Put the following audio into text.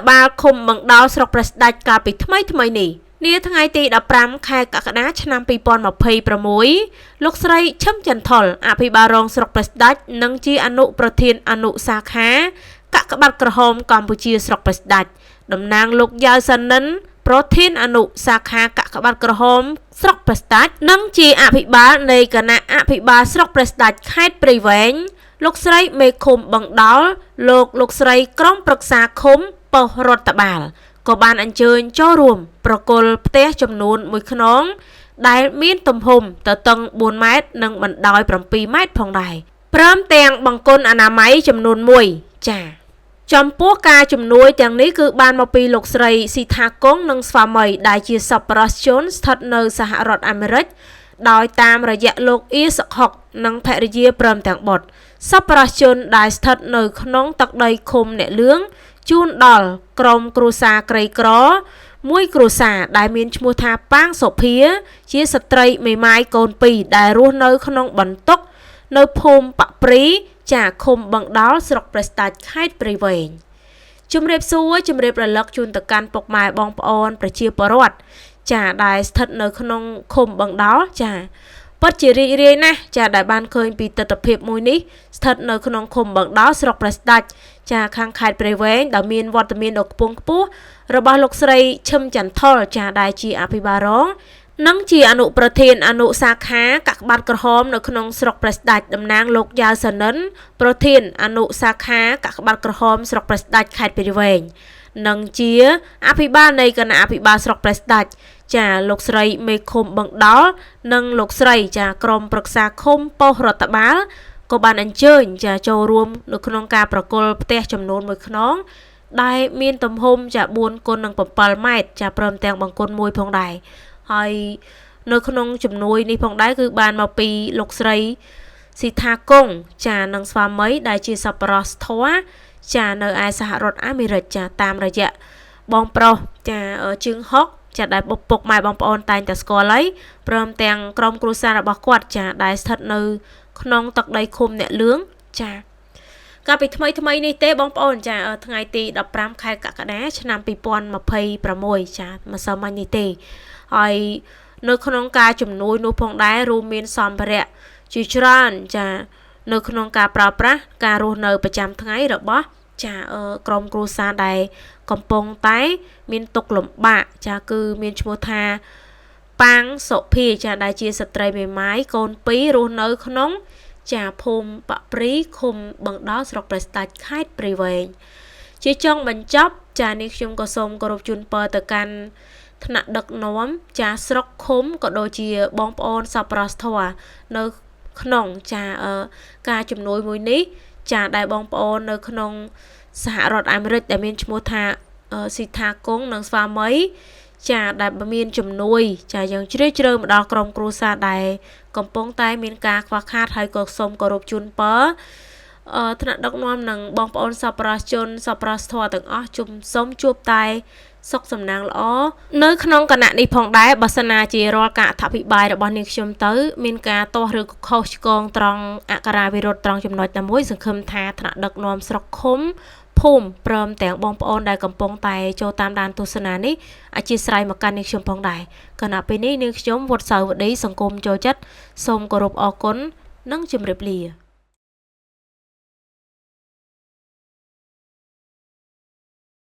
បាលឃុំបង្ដោស្រុកព្រះស្ដេចកាលពីថ្មីនេះនាថ្ងៃទី15ខែកក្កដាឆ្នាំ2026លោកស្រីឈឹមចន្ទថុលអភិបាលរងស្រុកព្រះស្ដេចនិងជាអនុប្រធានអនុសាខាកាកបាទក្រហមកម្ពុជាស្រុកព្រះស្ដេចតំណាងលោកយ៉ាវសានិនប្រធានអនុសាខាកាកបាទក្រហមស្រុកព្រះស្ដេចនិងជាអភិបាលនៃគណៈអភិបាលស្រុកព្រះស្ដេចខេត្តព្រៃវែងលោកស្រីមេឃុំបង្ដោលលោកស្រីក្រុមប្រឹក្សាឃុំប៉ុស្តិ៍រដ្ឋបាលក៏បានអញ្ជើញចូលរួមប្រគល់ផ្ទះចំនួន1ខ្នងដែលមានទំហំទទឹង4ម៉ែត្រនិងបណ្ដោយ7ម៉ែត្រផងដែរព្រមទាំងបង្គន់អនាម័យចំនួន1ចា៎ចំពោះការជំនួយទាំងនេះគឺបានមកពីលោកស្រីស៊ីថាគង់និងស្វាមីដែលជាសប្បុរសជនស្ថិតនៅសហរដ្ឋអាមេរិកដោយតាមរយៈលោកអ៊ីសុកហុកនិងភរិយាព្រមទាំងបុត្រសប្បុរសជនដែលស្ថិតនៅក្នុងទឹកដីឃុំអ្នកលឿងជូនដល់ក្រុមគ្រួសារក្រីក្រមួយគ្រួសារដែលមានឈ្មោះថាប៉ាងសុភាជាស្ត្រីមេម៉ាយកូន2ដែលរស់នៅក្នុងបន្ទុកនៅភូមិប៉ព្រីចាឃុំបង្ដោលស្រុកព្រះស្ដេចខេត្តព្រៃវែងជំរាបសួរជំរាបរលឹកជូនទៅកាន់ពុកម៉ែបងប្អូនប្រជាពលរដ្ឋចាដែលស្ថិតនៅក្នុងឃុំបង្ដោលចាពិតជារីករាយណាស់ចាដែលបានឃើញពីទស្សនវិជ្ជាមួយនេះស្ថិតនៅក្នុងឃុំបង្ដោលស្រុកព្រះស្ដេចចាខាងខេត្តព្រៃវែងដែលមានវត្តមានដ៏ខ្ពង់ខ្ពស់របស់លោកស្រីឈឹមចន្ទថុលចាដែលជាអភិបាលរងនិងជាអនុប្រធានអនុសាខាកាកបាទក្រហមនៅក្នុងស្រុកព្រះស្ដេចតំណាងលោកយ៉ាវសានិនប្រធានអនុសាខាកាកបាទក្រហមស្រុកព្រះស្ដេចខេត្តព្រៃវែងនិងជាអភិបាលនៃគណៈអភិបាលស្រុកព្រះស្ដេចចាលោកស្រីមេឃុំបង្ដោលនិងលោកស្រីចាក្រុមប្រឹក្សាឃុំប៉ុស្តិ៍រដ្ឋបាលក៏បានអញ្ជើញចាចូលរួមនៅក្នុងការប្រគល់ផ្ទះចំនួន1ខ្នងដែលមានទំហំចា4គុណនឹង7ម៉ែត្រចាព្រមទាំងបង្គន់មួយផងដែរហើយនៅក្នុងជំនួយនេះផងដែរគឺបានមកពីលោកស្រីស៊ីថាគង់ចានិងស្វាមីដែលជាសប្បុរសធម៌ចានៅឯសហរដ្ឋអាមេរិកចាតាមរយៈបងប្រុសចាជើងហុកចាដែលពុកម៉ែបងប្អូនតែងតែស្គាល់ហើយព្រមទាំងក្រុមគ្រួសាររបស់គាត់ចាដែលស្ថិតនៅក្នុងទឹកដីឃុំអ្នកលឿងចាកាលពីថ្មីនេះទេបងប្អូនចាថ្ងៃទី15ខែកក្កដាឆ្នាំ2026ចាម្សិលមិញនេះទេហើយនៅក្នុងការជំនួយនោះផងដែររួមមានសម្ភារៈជាច្រើនចានៅក្នុងការប្រើប្រាស់ការរស់នៅប្រចាំថ្ងៃរបស់ចាក្រុមគ្រួសារដែលកំពុងតែមានទុក្ខលំបាកចាគឺមានឈ្មោះថាប៉ាងសុភាចាដែលជាស្ត្រីមេម៉ាយកូន2រស់នៅក្នុងចាភូមិប៉ព្រីឃុំបង្ដោស្រុកព្រះស្ដេចខេត្តព្រៃវែងជាចុងបញ្ចប់ចានេះខ្ញុំក៏សូមគោរពជូនពរទៅកាន់ថ្នាក់ដឹកនាំចាស្រុកឃុំក៏ដូចជាបងប្អូនសប្បុរសធម៌នៅក្នុងចាការជំនួយមួយនេះចាដែលបងប្អូននៅក្នុងសហរដ្ឋអាមេរិកដែលមានឈ្មោះថាស៊ីថាគង់និងស្វាមីចាដែលមានជំនួយចាយ៉ាងជ្រាលជ្រៅមកដល់ក្រុមគ្រួសារដែលកំពុងតែមានការខ្វះខាតហើយក៏សូមគោរពជូនពរថ្នាក់ដឹកនាំនិងបងប្អូនសប្បុរសជនសប្បុរសធម៌ទាំងអស់សូមជួបតែសុខសំណាងល្អនៅក្នុងគណៈនេះផងដែរបើសិនណាជារាល់ការអធិប្បាយរបស់នាងខ្ញុំទៅមានការទាស់ឬក៏ខុសឆ្គងត្រង់អក្ខរាវិរុទ្ធត្រង់ចំណុចណាមួយសង្ឃឹមថាថ្នាក់ដឹកនាំស្រុកឃុំភូមិព្រមទាំងបងប្អូនដែលកំពុងតែចូលតាមដានទស្សនានេះអធិស្ឋានមកកាន់នាងខ្ញុំផងដែរគណៈពេលនេះនាងខ្ញុំវុតសាវឌីសង្គមចូលចិត្តសូមគោរពអរគុណនិងជម្រាបលា